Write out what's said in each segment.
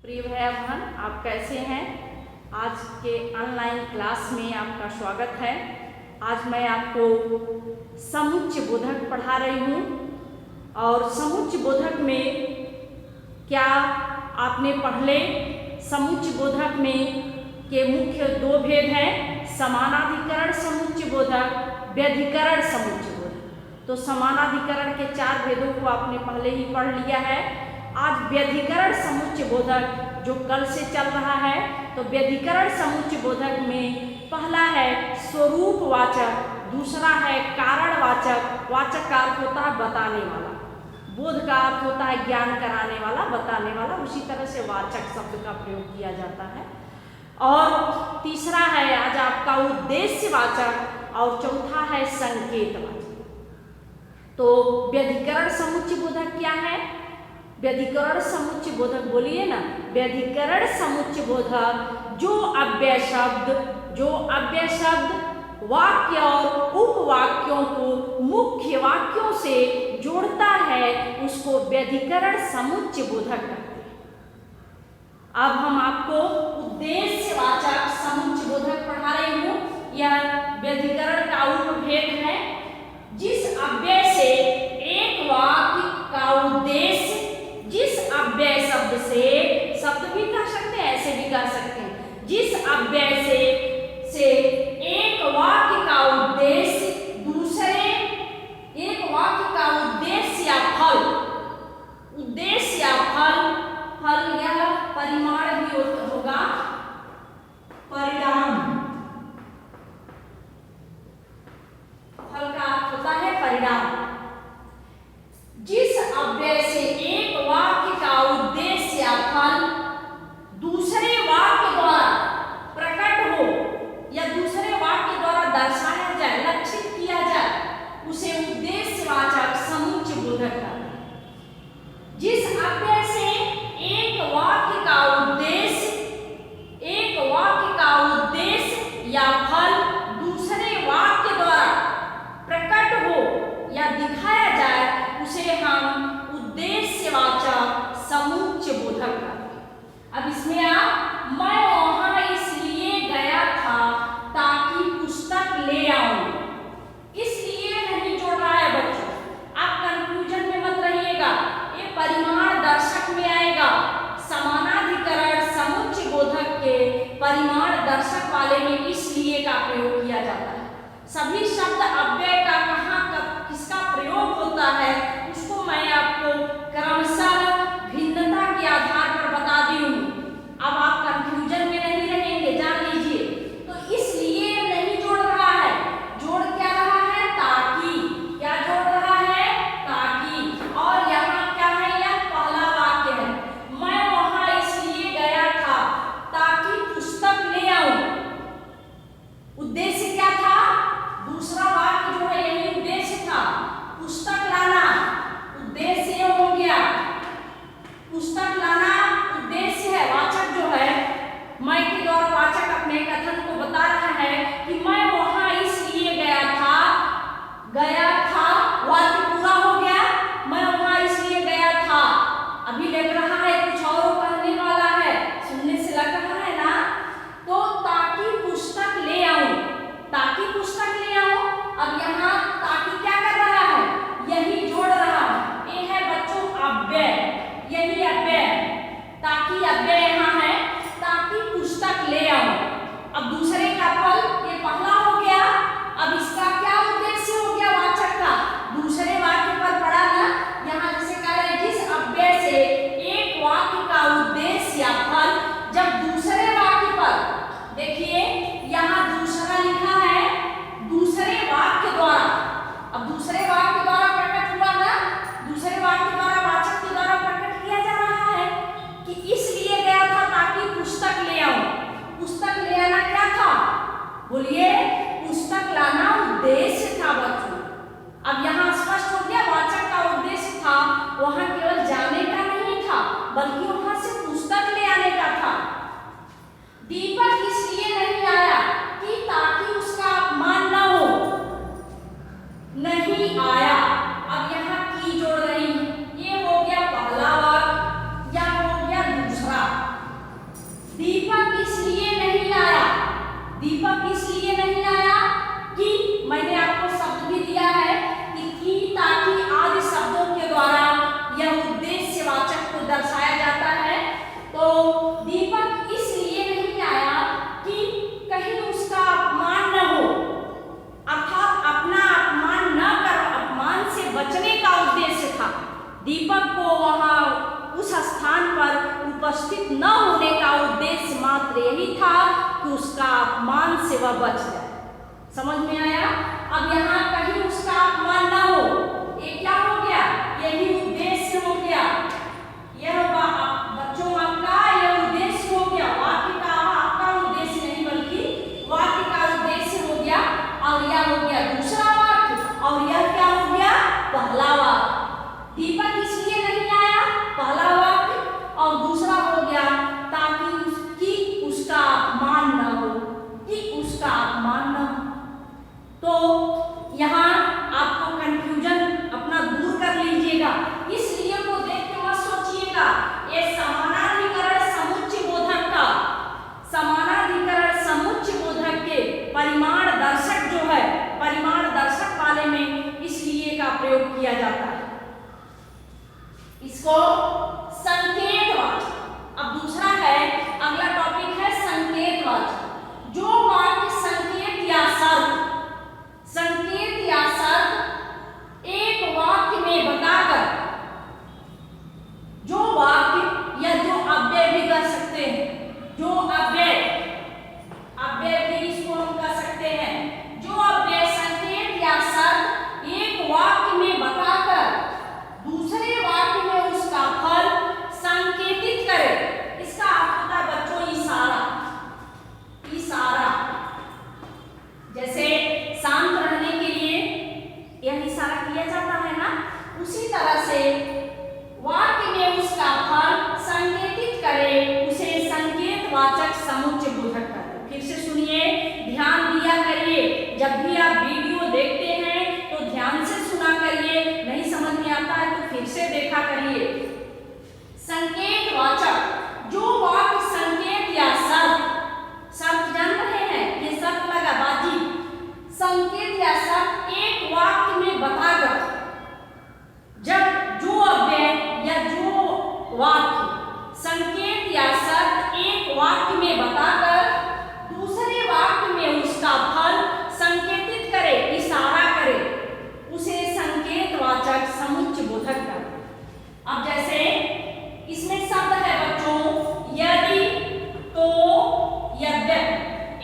प्रिय भाई बहन, आप कैसे हैं? आज के ऑनलाइन क्लास में आपका स्वागत है। आज मैं आपको समुच्चय बोधक पढ़ा रही हूँ और समुच्चय बोधक में क्या आपने पढ़ले समुच्चय बोधक में के मुख्य दो भेद हैं, समानाधिकरण समुच्चय बोधक, व्यधिकरण समुच्चय बोधक। तो समानाधिकरण के 4 भेदों को आपने पहले ही पढ़ लिया है। आज व्यधिकरण समुच्चय बोधक जो कल से चल रहा है, तो व्यधिकरण समुच्चय बोधक में पहला है स्वरूपवाचक, दूसरा है कारणवाचक। वाचक का अर्थ होता है बताने वाला, बोध का अर्थ होता है ज्ञान कराने वाला, बताने वाला। उसी तरह से वाचक शब्द का प्रयोग किया जाता है। और तीसरा है आज आपका उद्देश्यवाचक और चौथा है संकेतवाचक। तो व्यधिकरण समुच्चय बोधक क्या है? व्यधिकरण समुच्चय बोधक बोलिए ना। व्यधिकरण समुच्चय बोधक जो अव्यय शब्द वाक्य और उपवाक्यों को मुख्य वाक्यों से जोड़ता है, उसको व्यधिकरण समुच्चय बोधक कहते हैं। अब हम आपको उद्देश्यवाचक समुच्चय बोधक पढ़ा रही हूँ। यह व्यधिकरण का उपभेद है। जिस अव्यय से एक वाक्य का उद्देश्य, जिस अव्यय शब्द से, शब्द भी कह सकते हैं, ऐसे भी कह सकते हैं, जिस अव्यय से एक वाक्य का उद्देश्य दूसरे एक वाक्य का उद्देश्य या फल, उद्देश्य या फल यह परिमाण भी होगा, परिणाम। फल का अर्थ होता है परिणाम। जिस अव्यय से एक वाक्य का उद्देश्य या फल दूसरे वाक्य द्वारा प्रकट हो या दूसरे वाक्य द्वारा दर्शाया जाए, लक्षित किया जाए, उसे उद्देश्यवाचक समुच्चय बोधक कहते हैं। जिस अव्यय से एक वाक्य का उद्देश्य या फल दूसरे वाक्य द्वारा प्रकट हो या दिखाया जाए, उसे हम उद्देश्यवाचक समुच्चय बोधक कहते हैं। अब इसमें आप मैं वहां इसलिए गया था ताकि पुस्तक ले आऊं, इसलिए नहीं जोड़ रहा है बच्चों। आप कंफ्यूजन में मत रहिएगा, ये परिमाण दर्शक में आएगा। समानाधिकरण समुच्चय बोधक के परिमाण दर्शक वाले में इसलिए का प्रयोग किया जाता है। सभी शब्द अव्यय का कहाँ कब किसका प्रयोग होता है, उसको मैं आपको क्रमशः भिन्नता के आधार पर बता दी हूँ। अब आप कंफ्यूजन में नहीं रहेंगे, जान लीजिए। तो इसलिए नहीं जोड़ रहा है, जोड़ क्या रहा है? ताकि। क्या जोड़ रहा है? ताकि। और यहाँ क्या है? यह पहला वाक्य है, मैं वहां इसलिए गया था ताकि पुस्तक ले आऊं। उद्देश्य क्या था? दूसरा वाक्य जो है यही उद्देश्य था, पुस्तक लाना। उद्देश्य हो गया, पुस्तक लाना उद्देश्य है। वाचक जो है, मैं के द्वारा वाचक अपने कथन को बता रहा है कि मैं वहां इसलिए गया था। वाक्य पूरा हो गया, मैं वहां इसलिए गया था। अभी लग रहा है कुछ और कहने वाला है, सुनने से लग रहा है ना। तो ताकि पुस्तक ले आऊं, ताकि पुस्तक ले आऊं। अब यहाँ ताकि क्या कर रहा है? यही जोड़ रहा है। ये है बच्चों अव्यय, यही अव्यय। ताकि अव्यय यहाँ है, ताकि पुस्तक ले आऊं। अब दूसरे का फल, ये पहला हो गया। अब इसका क्या उद्देश्य हो गया? वाचक का दूसरे वाक्य पर पड़ा ना। यहाँ जैसे कह रहे हैं, जिस अव्यय से एक वाक्य का उद्देश्य या फल जब दूसरे वाक्य पर, देखिए यहाँ दूसरा लिखा है, दूसरे वाक्य द्वारा। अब दूसरे वाक्य द्वारा प्रकट हुआ ना, दूसरे वाक्य द्वारा वाचक के द्वारा प्रकट किया जा रहा है कि इसलिए गया था ताकि पुस्तक ले आऊं। पुस्तक ले आना क्या था? बोलिए, पुस्तक लाना उद्देश्य था बच्चों। अब यहाँ स्पष्ट हो गया, वाचक का उद्देश्य था वहां केवल जाने का नहीं था, बल्कि वहां से पुस्तक ले आने का था। दीपक इसलिए नहीं आया कि ताकि उसका अपमान न हो, नहीं आया। अब यहाँ की जोड़ रही है, ये हो गया पहला वाक्य, या हो गया दूसरा। उपस्थित न होने का उद्देश्य मात्र यही था कि उसका अपमान से वह बच जाए। समझ में आया? अब यहाँ कहीं उसका अपमान न हो, ये क्या हो गया? यही उद्देश्य हो गया। यह बच्चों आपका यह उद्देश्य हो गया। वाक्य का आपका उद्देश्य नहीं बल्कि वाक्य का उद्देश्य हो गया। और यह हो गया दूसरा वाक्य, और यह क्या हो गया? पहला वाक्य। दीपक इसलिए नहीं आया, पहला वाक्य, और दूसरा हो गया ताकि उसका अपमान न हो, कि उसका अपमान न हो। तो यहाँ आपको कंफ्यूजन अपना दूर कर लीजिएगा। इसलिए को देख के मत सोचिएगा ये समानाधिकरण समुच्चय बोधक का, समानाधिकरण समुच्चय बोधक के परिमाण दर्शक जो है, परिमाण दर्शक वाले में इसलिए का प्रयोग किया जाता है। इसको संकेतवाचक। अब दूसरा है, अगला टॉपिक है संकेतवाचक। जो वाक्य संकेत या शर्त, संकेत या शर्त एक वाक्य में बताकर, जो वाक्य या जो अव्यय भी कर सकते हैं, जो अव्यय, अव्यय भी इसको हम कर सकते हैं, जो अव्यय संकेत या शर्त एक वाक्य में बताकर दूसरे वाक्य में उसका फल संकेतित करे। इसका अर्थ होता है बच्चों इशारा। इशारा जैसे शांत रहने के लिए यह इशारा किया जाता है ना, उसी तरह से वाक्य में उसका फल संकेतित करे, उसे संकेतवाचक समुच्चय बोधक कहते हैं। फिर से सुनिए, ध्यान दिया करिए। जब भी आप वीडियो देखते हैं तो ध्यान से सुना करिए, नहीं समझ में आता है तो फिर से देखा करिए। संकेतवाचक, जो वाक्य संकेत या शर्त, शर्त जान रहे हैं, ये शर्त लगा बाजी, संकेत या शर्त एक वाक्य में बताकर, जब जो अव्यय या जो वाक्य संकेत या शर्त एक वाक्य में बताकर दूसरे वाक्य में उसका फल संकेतित करे, इशारा करे, उसे संकेतवाचक समुच्चय बोधक कहते हैं। अब जैसे इसमें शब्द है बच्चों यदि, तो, यद्यपि,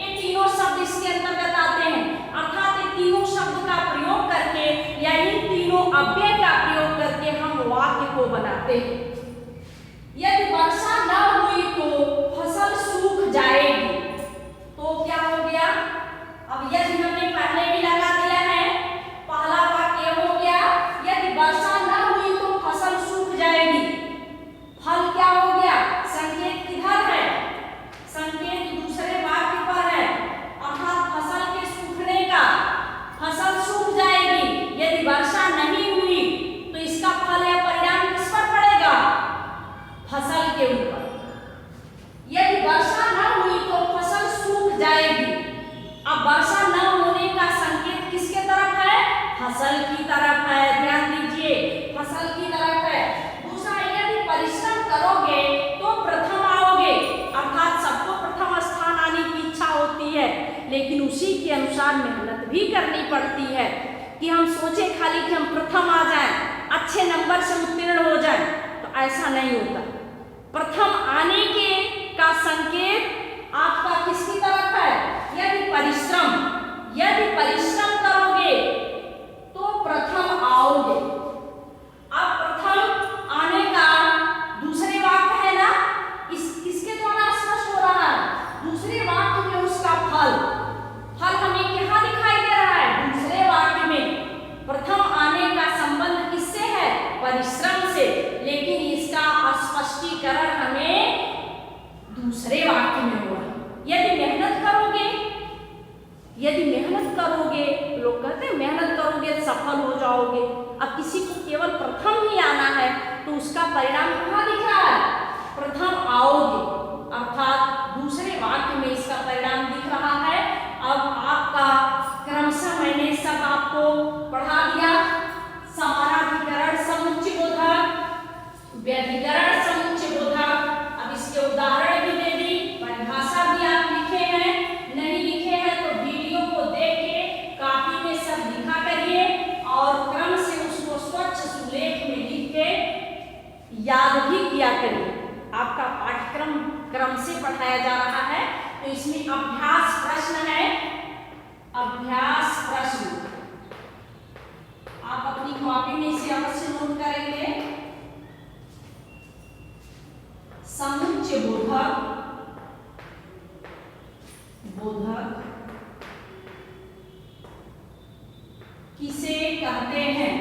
ये तीनों शब्द इसके अंतर्गत आते हैं। अर्थात ये तीनों शब्द का प्रयोग करके या इन तीनों अव्यय का प्रयोग करके हम वाक्य को बनाते हैं। यदि वर्षा न हुई तो फसल सूख जाएगी, तो क्या हो गया? अब यदि हमने पहले भी लगा दिया है, पहला वाक्य हो गया यदि वर्षा न हुई तो फसल सूख जाएगी। फल क्या हो गया? संकेत किधर है? संकेत दूसरे वाक्य पर है, अर्थात फसल के सूखने का, फसल सूख जाएगी। यदि वर्षा नहीं हुई तो इसका फल या परिणाम किस पर पड़ेगा? फसल के ऊपर। यदि वर्षा न हुई तो फसल सूख जाएगी। अब वर्षा न होने का संकेत किसके तरफ है? फसल की तरफ है। ध्यान दीजिए, फसल की तरफ है। दूसरा, यदि परिश्रम करोगे तो प्रथम आओगे, अर्थात सबको प्रथम स्थान आने की इच्छा होती है, लेकिन उसी के अनुसार मेहनत भी करनी पड़ती है। कि हम सोचे खाली कि हम प्रथम आ जाएं, अच्छे नंबर से उत्तीर्ण हो जाएं, तो ऐसा नहीं होता। प्रथम आने के का संकेत आपका किसकी तरफ है? यदि परिश्रम करोगे तो प्रथम आओगे। अब प्रथम आने का दूसरे वाक्य है ना, किसके द्वारा स्पष्ट हो रहा है? दूसरे वाक्य में उसका फल हमें यहाँ दिखाई दे रहा है। दूसरे वाक्य में प्रथम आने का संबंध किससे है? परिश्रम से, लेकिन इसका स्पष्टीकरण हमें दूसरे वाक्य में हुआ। यदि मेहनत करोगे, लोग कहते हैं मेहनत करोगे सफल हो जाओगे। अब किसी को केवल प्रथम ही आना है तो उसका परिणाम कहाँ दिख रहा है? प्रथम आओगे, अर्थात दूसरे वाक्य में इसका परिणाम दिख रहा है। अब आपका क्रमशः मैंने सब आपको पढ़ा दिया। समानाधिकरण समुच्चय बोधक, व्यधिकरण समुच्चय बोधक, अब इसके उदाहरण भी दे दी, परिभाषा भी आप लिखे हैं, नहीं लिखे हैं तो वीडियो को देख के कॉपी में सब लिखा करिए और क्रम से उसको स्वच्छ सुलेख में लिख के याद भी किया करिए। आपका पाठ्यक्रम पढ़ाया जा रहा है। तो इसमें अभ्यास प्रश्न है, अभ्यास प्रश्न आप अपनी कॉपी में इसे अवश्य नोट करेंगे। समुच्चय बोधक, बोधक किसे कहते हैं?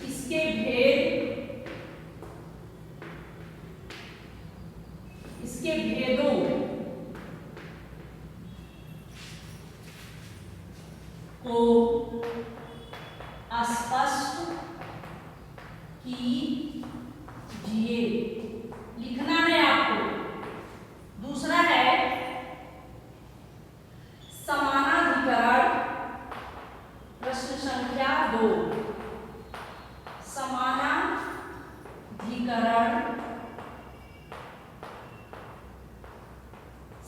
इसके भेद, इसके भेदों को स्पष्ट कीजिए, लिखना है आपको। दूसरा है समानाधिकरण, प्रश्न संख्या 2, समानाधिकरण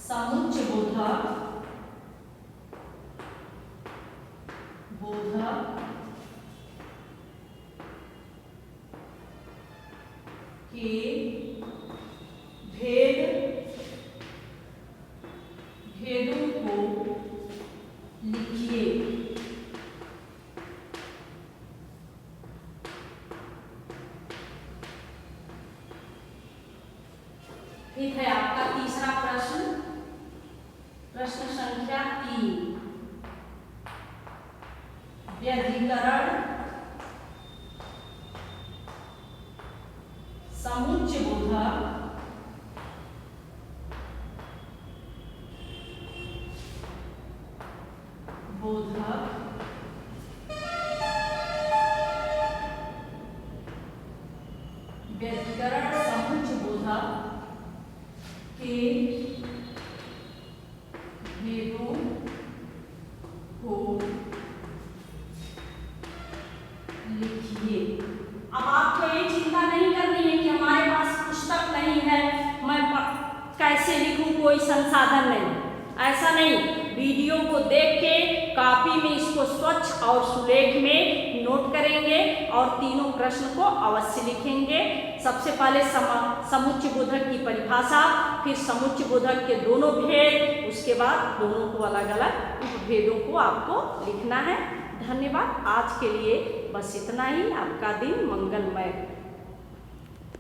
समुच्चय बोधक, बोधक के भेदों को लिखिए। ठीक है, आपका तीसरा प्रश्न, प्रश्न संख्या 3, व्यधिकरण समुच्चय बोधक बोधक व्यधिकरण समुच्चय बोधक के भेदों को लिखिए। अब आपको ये चिंता नहीं करनी है कि हमारे पास पुस्तक नहीं है, मैं कैसे लिखूं, कोई संसाधन नहीं, ऐसा नहीं। वीडियो को देख के कॉपी में इसको स्वच्छ और सुलेख में नोट करेंगे और तीनों प्रश्न को अवश्य लिखेंगे। सबसे पहले समुच्चय बोधक की परिभाषा, फिर समुच्चय बोधक के दोनों भेद, उसके बाद दोनों को अलग अलग उपभेदों को आपको लिखना है। धन्यवाद। आज के लिए बस इतना ही। आपका दिन मंगलमय।